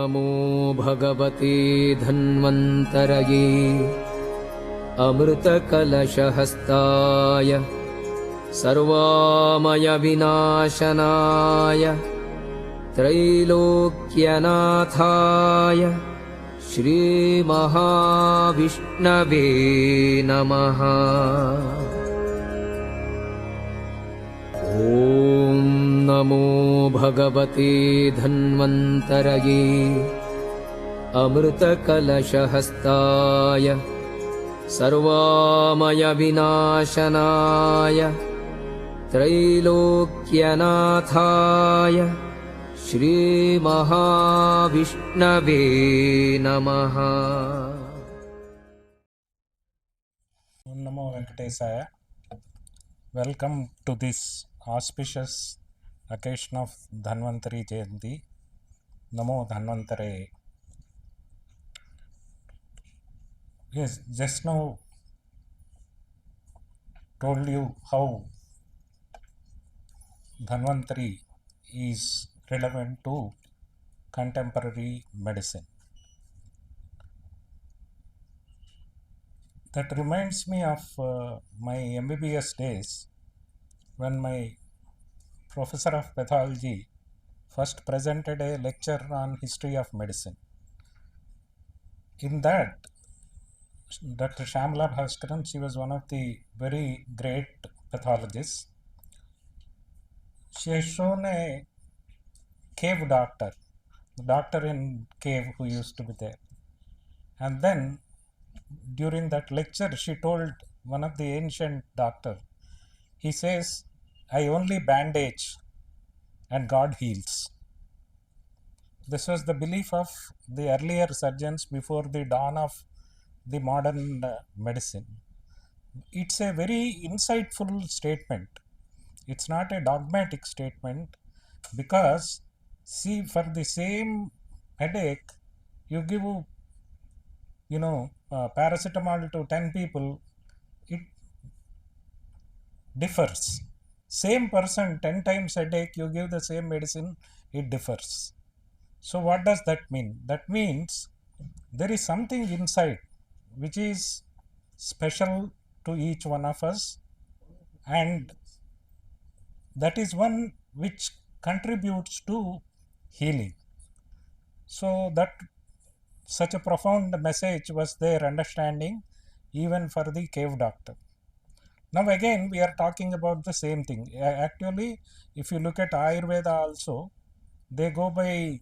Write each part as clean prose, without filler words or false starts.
नमो भगवते धन्वन्तरये अमृतकलशहस्ताय सर्वामयविनाशनाय त्रैलोक्यनाथाय श्रीमहाविष्णवे नमः। ॐ नमो भगवते धन्वन्तरये अमृतकलशहस्ताय सर्वामयविनाशनाय त्रैलोक्यनाथाय श्रीमहाविष्णवे नमः। Namo Venkatesaya. Welcome to this auspicious occasion of Dhanvantari Jayanti. Namo Dhanvantare. Yes, just now told you how Dhanvantari is relevant to contemporary medicine. That reminds me of my MBBS days when my professor of pathology first presented a lecture on history of medicine. In that, Dr. Shamla Bhaskaran, she was one of the very great pathologists. She has shown a cave doctor, the doctor in cave who used to be there. And then during that lecture, she told one of the ancient doctor, he says, I only bandage and God heals. This was the belief of the earlier surgeons before the dawn of the modern medicine. It's a very insightful statement. It's not a dogmatic statement because, see, for the same headache, you give, paracetamol to 10 people, it differs. Same person, 10 times headache, you give the same medicine, it differs. So what does that mean? That means there is something inside which is special to each one of us, and that is one which contributes to healing. So that such a profound message was their understanding even for the cave doctor. Now again we are talking about the same thing. Actually, if you look at Ayurveda also, they go by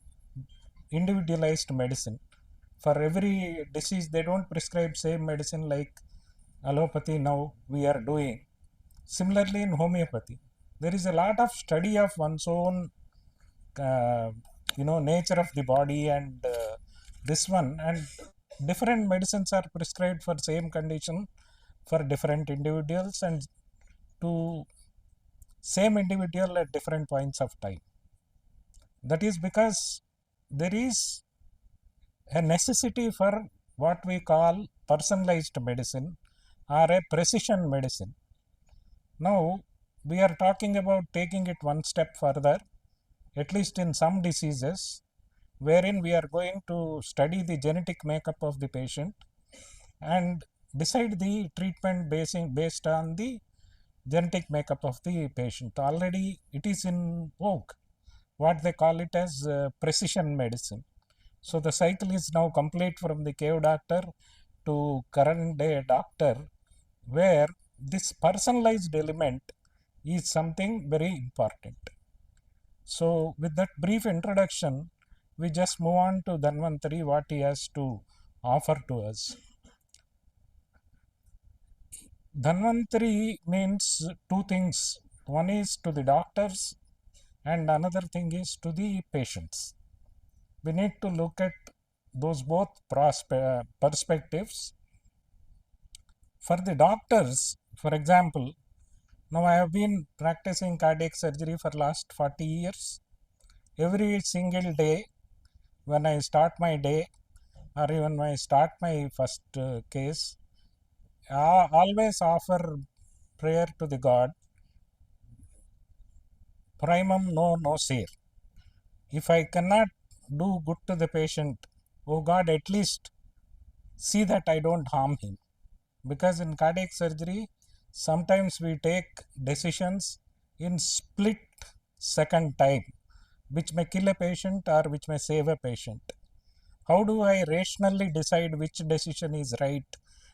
individualized medicine. For every disease they don't prescribe same medicine like allopathy now we are doing. Similarly in homeopathy, there is a lot of study of one's own nature of the body and this one, and different medicines are prescribed for same condition for different individuals and to same individual at different points of time. That is because there is a necessity for what we call personalized medicine or a precision medicine. Now we are talking about taking it one step further, at least in some diseases, wherein we are going to study the genetic makeup of the patient and decide the treatment based on the genetic makeup of the patient. Already it is in vogue, what they call it as precision medicine. So the cycle is now complete from the cave doctor to current day doctor, where this personalized element is something very important. So with that brief introduction, we just move on to Dhanvantari, what he has to offer to us. Dhanvantari means two things. One is to the doctors and another thing is to the patients. We need to look at those both perspectives. For the doctors, for example, now I have been practicing cardiac surgery for last 40 years. Every single day when I start my day or even when I start my first case, I always offer prayer to the God, primum no nocere. If I cannot do good to the patient, oh God, at least see that I don't harm him. Because in cardiac surgery, sometimes we take decisions in split second time, which may kill a patient or which may save a patient. How do I rationally decide which decision is right,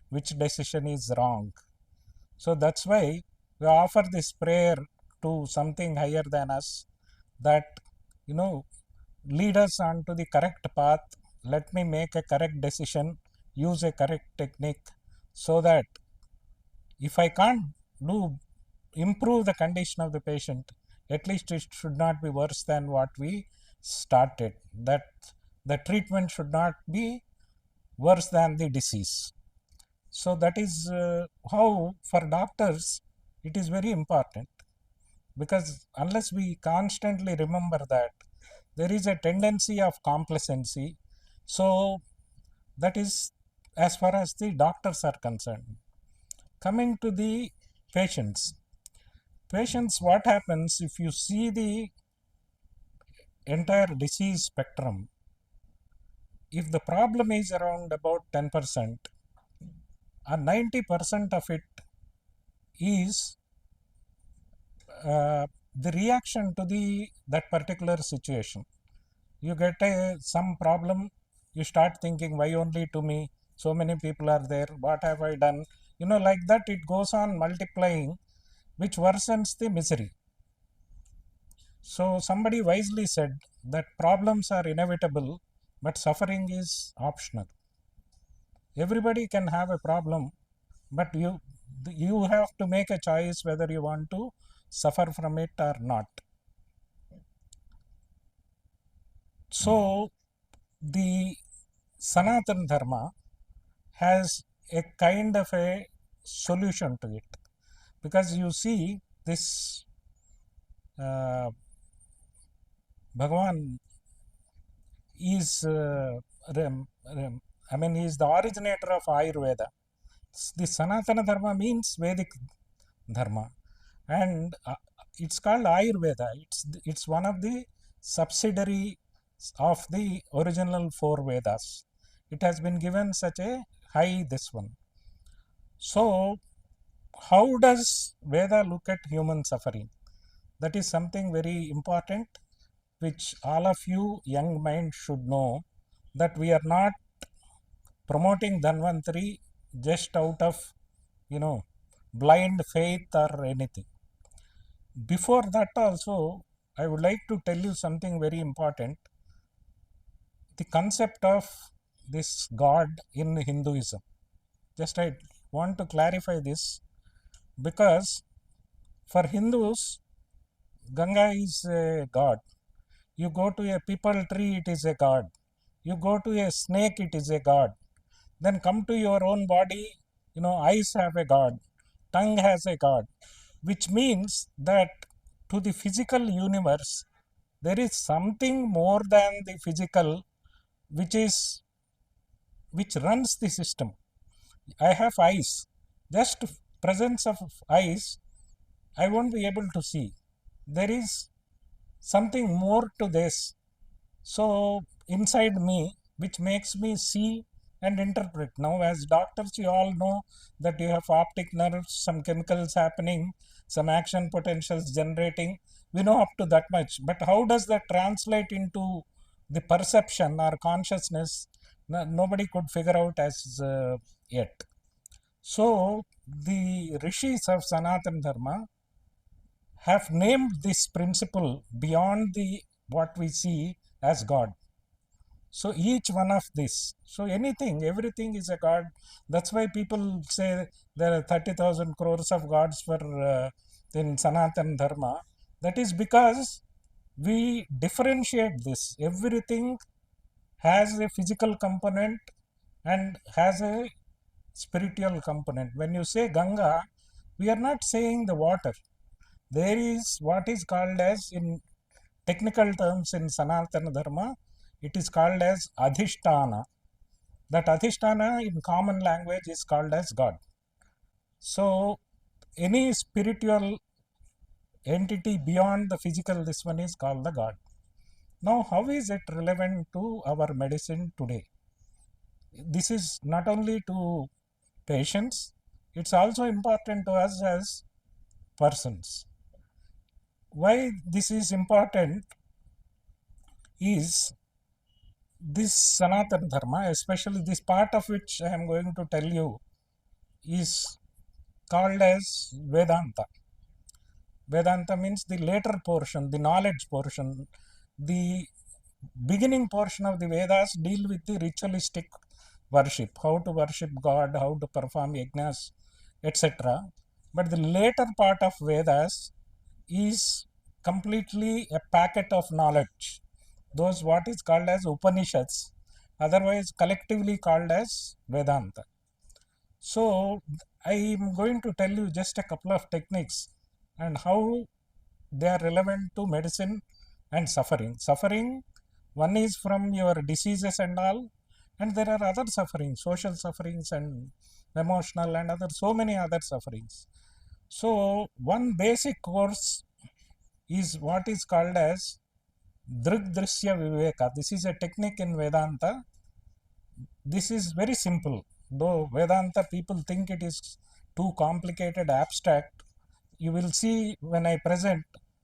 which decision is wrong? So that's why we offer this prayer to something higher than us, that, you know, lead us on to the correct path. Let me make a correct decision, use a correct technique, so that if I can't do improve the condition of the patient, at least it should not be worse than what we started. That the treatment should not be worse than the disease. So that is how for doctors it is very important, because unless we constantly remember that, there is a tendency of complacency. So that is as far as the doctors are concerned. Coming to the patients, what happens if you see the entire disease spectrum? If the problem is around about 10%, or 90% of it is the reaction to the that particular situation. You get some problem, you start thinking, why only to me? So many people are there. What have I done? Like that, it goes on multiplying, which worsens the misery. So somebody wisely said that problems are inevitable, but suffering is optional. Everybody can have a problem, but you have to make a choice whether you want to suffer from it or not. So the Sanatan Dharma has a kind of a solution to it, because you see this Bhagavan is he is the originator of Ayurveda. The Sanatana Dharma means Vedic Dharma, and it's called Ayurveda. It's one of the subsidiary of the original four Vedas. It has been given such a high this one. So how does Veda look at human suffering? That is something very important, which all of you young minds should know, that we are not promoting Dhanvantari just out of, blind faith or anything. Before that also, I would like to tell you something very important. The concept of this God in Hinduism. Just I want to clarify this, because for Hindus, Ganga is a god. You go to a peepal tree, it is a god. You go to a snake, it is a god. Then come to your own body, eyes have a god, tongue has a god, which means that to the physical universe, there is something more than the physical, which runs the system. I have eyes. Just presence of eyes, I won't be able to see. There is something more to this. So inside me, which makes me see and interpret. Now, as doctors, you all know that you have optic nerves, some chemicals happening, some action potentials generating. We know up to that much. But how does that translate into the perception or consciousness? Nobody could figure out as yet. So the rishis of Sanatana Dharma have named this principle beyond the what we see as God. So each one of this, so everything is a God. That's why people say there are 30,000 crores of gods for in Sanatana Dharma. That is because we differentiate this. Everything has a physical component and has a spiritual component. When you say Ganga, we are not saying the water. There is what is called as, in technical terms in Sanatana Dharma, it is called as Adhisthana. That Adhisthana in common language is called as God. So any spiritual entity beyond the physical, this one is called the God. Now, how is it relevant to our medicine today? This is not only to patients, it's also important to us as persons. Why this is important is this Sanatana Dharma, especially this part of which I am going to tell you, is called as Vedanta. Vedanta means the later portion, the knowledge portion. The beginning portion of the Vedas deal with the ritualistic worship, how to worship God, how to perform yajnas, etc. But the later part of Vedas is completely a packet of knowledge. Those what is called as Upanishads, otherwise collectively called as Vedanta. So I am going to tell you just a couple of techniques and how they are relevant to medicine and suffering. Suffering, one is from your diseases and all, and there are other sufferings, social sufferings and emotional and other, so many other sufferings. So one basic course is what is called as Drig Drishya Viveka. This is a technique in Vedanta. This is very simple. Though Vedanta people think it is too complicated, abstract, you will see when I present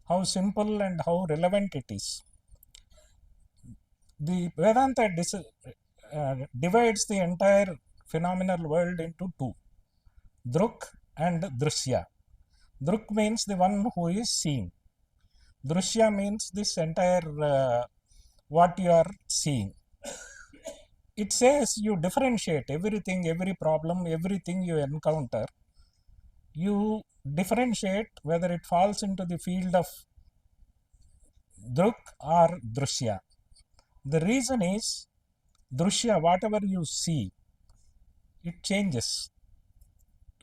how simple and how relevant it is. The Vedanta divides the entire phenomenal world into two, Druk and Drishya. Druk means the one who is seen. Drishya means this entire what you are seeing. It says you differentiate everything, every problem, everything you encounter. You differentiate whether it falls into the field of Druk or Drishya. The reason is Drishya, whatever you see, it changes.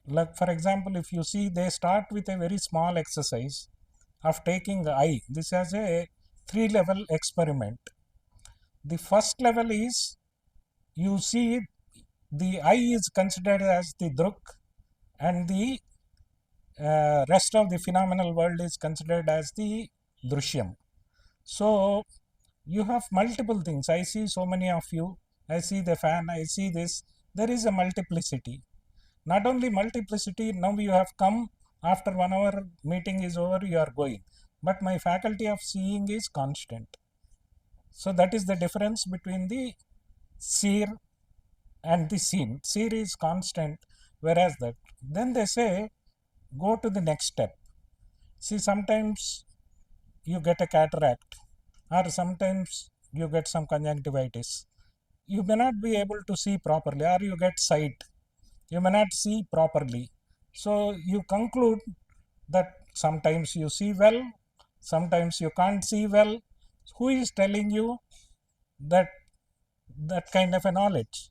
Like for example, if you see, they start with a very small exercise of taking eye. This is a 3-level experiment. The first level is you see the eye is considered as the Druk and the rest of the phenomenal world is considered as the Drishyam. So you have multiple things. I see so many of you. I see the fan. I see this. There is a multiplicity. Not only multiplicity, now you have come after 1 hour meeting is over, you are going. But my faculty of seeing is constant. So that is the difference between the seer and the seen. Seer is constant, whereas that. Then they say, go to the next step. See, sometimes you get a cataract, or sometimes you get some conjunctivitis. You may not be able to see properly, or you get sight. You may not see properly. So you conclude that sometimes you see well, sometimes you can't see well. Who is telling you that kind of a knowledge?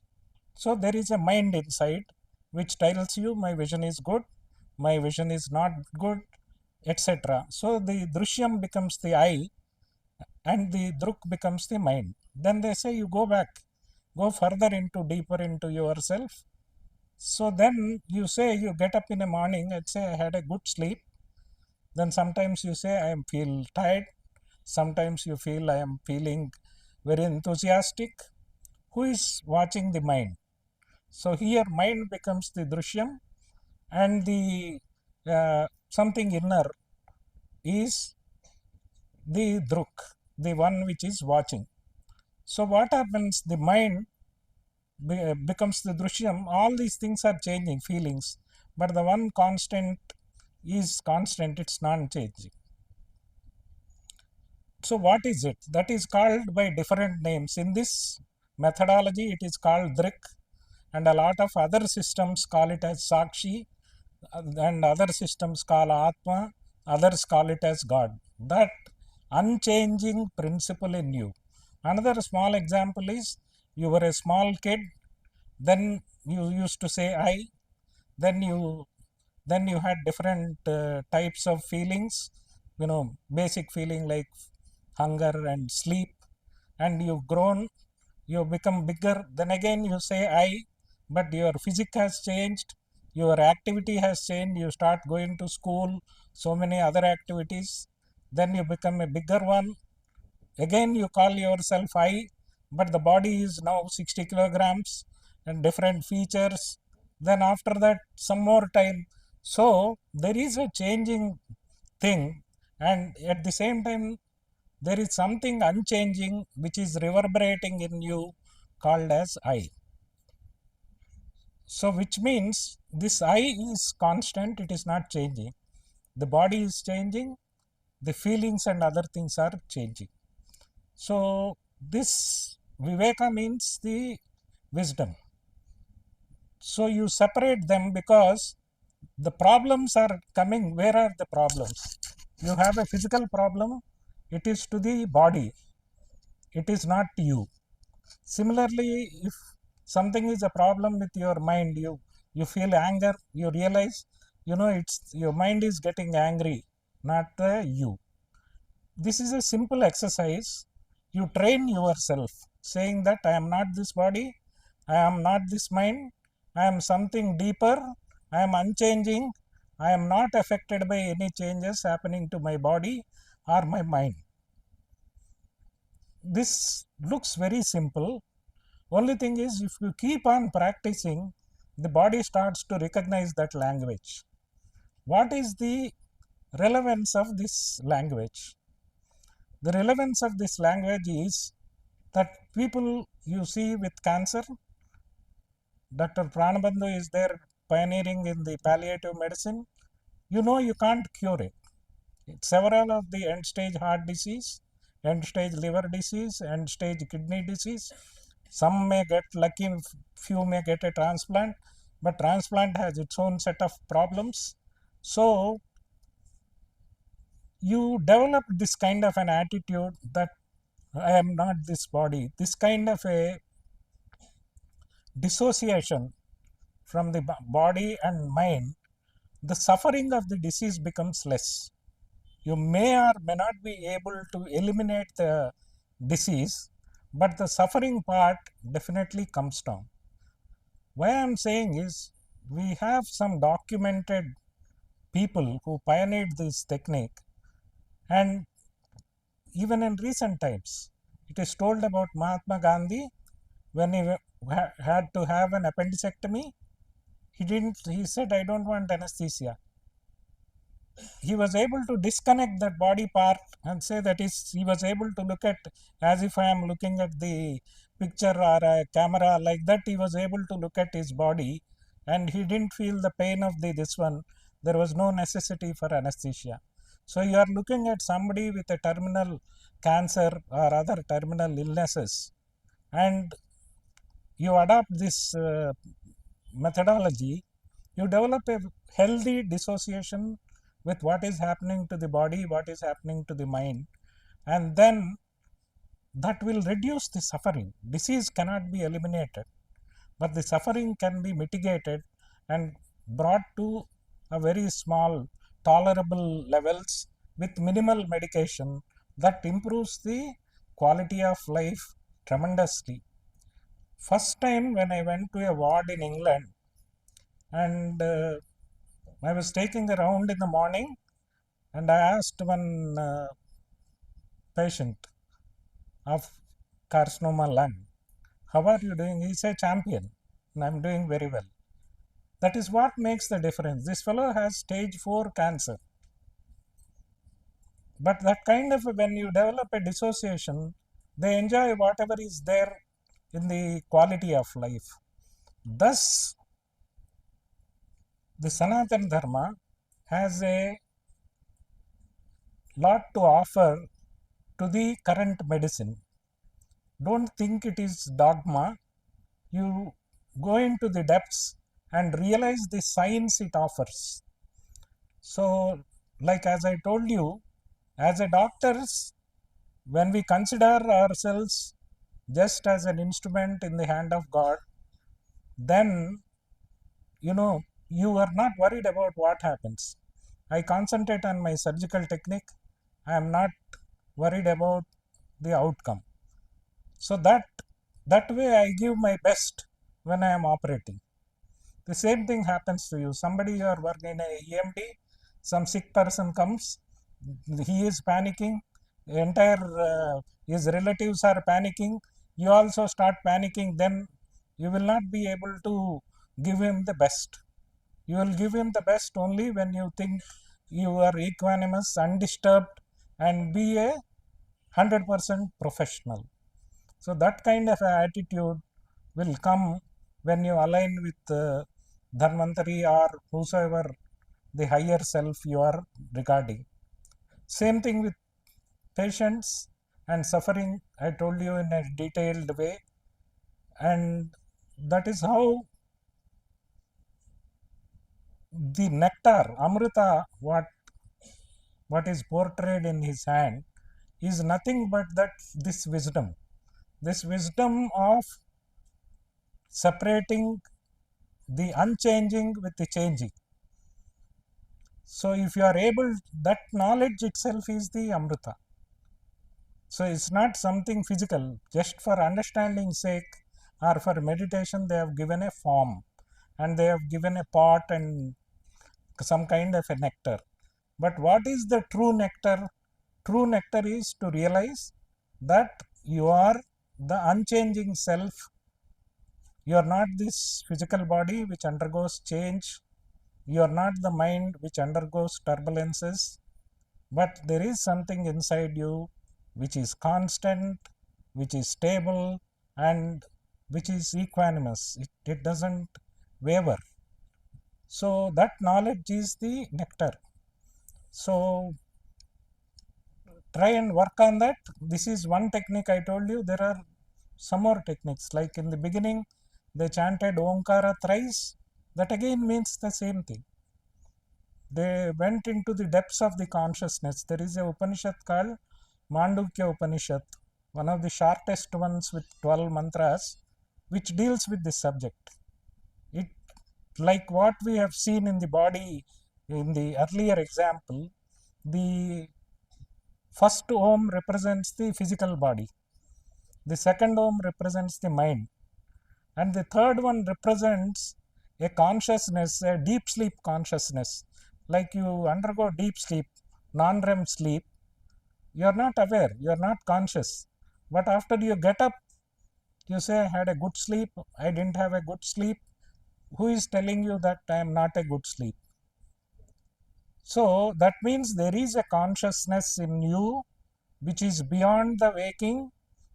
So there is a mind inside which tells you my vision is good, my vision is not good, etc. So the Drishyam becomes the eye and the Druk becomes the mind. Then they say you go back, go further into deeper into yourself. So then you say you get up in the morning and say I had a good sleep. Then sometimes you say I am feel tired. Sometimes you feel I am feeling very enthusiastic. Who is watching the mind? So here mind becomes the Drishyam and the something inner is the Druk, the one which is watching. So what happens? The mind becomes the Drishyam. All these things are changing, feelings, but the one constant is constant, it's non-changing. So what is it? That is called by different names. In this methodology, it is called Drik, and a lot of other systems call it as Sakshi, and other systems call Atma, others call it as God. That unchanging principle in you. Another small example is you were a small kid, then you used to say I, then you had different types of feelings, basic feeling like hunger and sleep, and you've grown, you become bigger, then again you say I, but your physics has changed, your activity has changed, you start going to school, so many other activities, then you become a bigger one, Again, you call yourself I, but the body is now 60 kilograms and different features. Then after that, some more time. So there is a changing thing, and at the same time, there is something unchanging which is reverberating in you called as I. So which means this I is constant, it is not changing. The body is changing, the feelings and other things are changing. So this Viveka means the wisdom. So you separate them because the problems are coming. Where are the problems? You have a physical problem, it is to the body, it is not to you. Similarly, if something is a problem with your mind, you feel anger, you realize, it's your mind is getting angry, not you. This is a simple exercise. You train yourself saying that I am not this body, I am not this mind, I am something deeper, I am unchanging, I am not affected by any changes happening to my body or my mind. This looks very simple. Only thing is, if you keep on practicing, the body starts to recognize that language. What is the relevance of this language? The relevance of this language is that people you see with cancer, Dr. Pranabandhu is there pioneering in the palliative medicine. You can't cure it. Several of the end stage heart disease, end stage liver disease, end stage kidney disease, some may get lucky, few may get a transplant, but transplant has its own set of problems. So you develop this kind of an attitude that I am not this body, this kind of a dissociation from the body and mind, the suffering of the disease becomes less. You may or may not be able to eliminate the disease, but the suffering part definitely comes down. Why I am saying is, we have some documented people who pioneered this technique, and even in recent times, it is told about Mahatma Gandhi when he had to have an appendectomy. He said, I don't want anesthesia. He was able to disconnect that body part and say that he was able to look at as if I am looking at the picture or a camera like that. He was able to look at his body and he didn't feel the pain of this one. There was no necessity for anesthesia. So you are looking at somebody with a terminal cancer or other terminal illnesses, and you adopt this methodology, you develop a healthy dissociation with what is happening to the body, what is happening to the mind, and then that will reduce the suffering. Disease cannot be eliminated, but the suffering can be mitigated and brought to a very small, tolerable levels with minimal medication that improves the quality of life tremendously. First time when I went to a ward in England, and I was taking a round in the morning, and I asked one patient of carcinoma lung, how are you doing? He said, champion, and I'm doing very well. That is what makes the difference. This fellow has stage 4 cancer. But that kind of, when you develop a dissociation, they enjoy whatever is there in the quality of life. Thus, the Sanatana Dharma has a lot to offer to the current medicine. Don't think it is dogma. You go into the depths and realize the science it offers. So, like as I told you, as a doctors, when we consider ourselves just as an instrument in the hand of God, then you are not worried about what happens. I concentrate on my surgical technique. I am not worried about the outcome. So that way I give my best when I am operating. The same thing happens to you. Somebody, you are working in a EMD, some sick person comes, he is panicking, his relatives are panicking, you also start panicking, then you will not be able to give him the best. You will give him the best only when you think you are equanimous, undisturbed, and be a 100% professional. So that kind of attitude will come when you align with Dhanvantari or whosoever the higher self you are regarding. Same thing with patience and suffering, I told you in a detailed way, and that is how the nectar, Amrita, what is portrayed in his hand is nothing but that this wisdom of separating the unchanging with the changing. So if you are able, that knowledge itself is the Amrita. So it's not something physical. Just for understanding sake or for meditation, they have given a form and they have given a pot and some kind of a nectar. But what is the true nectar? True nectar is to realize that you are the unchanging self. You are not this physical body which undergoes change. You are not the mind which undergoes turbulences. But there is something inside you which is constant, which is stable, and which is equanimous. It doesn't waver. So that knowledge is the nectar. So try and work on that. This is one technique I told you. There are some more techniques. Like in the beginning, they chanted Omkara thrice. That again means the same thing. They went into the depths of the consciousness. There is a Upanishad called Mandukya Upanishad, one of the shortest ones with 12 mantras, which deals with this subject. It, like what we have seen in the body in the earlier example, the first Om represents the physical body, the second Om represents the mind, and the third one represents a consciousness, a deep sleep consciousness. Like you undergo deep sleep, non-REM sleep, you are not aware, you are not conscious. But after you get up, you say, I had a good sleep, I didn't have a good sleep. Who is telling you that I am not a good sleep? So that means there is a consciousness in you which is beyond the waking,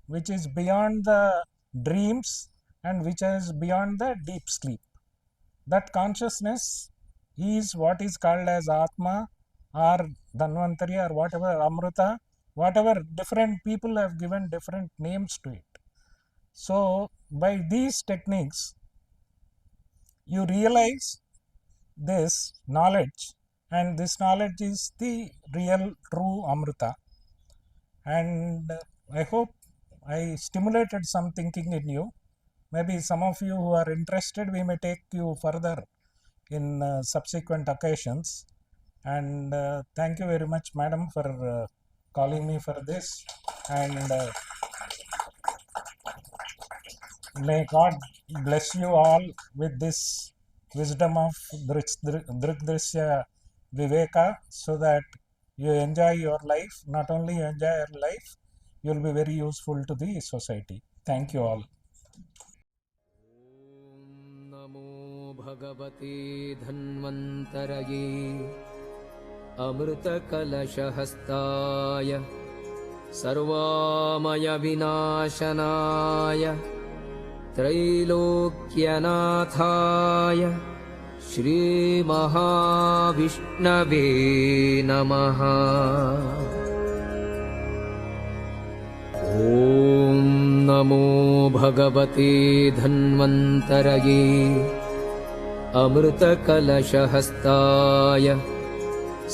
which is beyond the dreams, and which is beyond the deep sleep. That consciousness is what is called as Atma or Dhanvantari or whatever, Amrita, whatever. Different people have given different names to it. So by these techniques, you realize this knowledge, and this knowledge is the real true Amrita. And I hope I stimulated some thinking in you. Maybe some of you who are interested, we may take you further in subsequent occasions. And thank you very much, madam, for calling me for this. And may God bless you all with this wisdom of Drigdrishya Viveka, so that you enjoy your life. Not only you enjoy your life, you will be very useful to the society. Thank you all. नमो भगवते धन्वन्तरये अमृतकलशहस्ताय सर्वामयविनाशनाय त्रैलोक्यनाथाय श्रीमहाविष्णवे नमः। ॐ नमो भगवते धन्वन्तरये अमृतकलशहस्ताय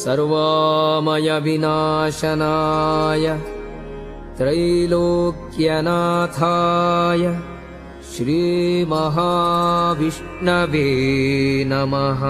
सर्वामयविनाशनाय त्रैलोक्यनाथाय श्रीमहाविष्णवे नमः।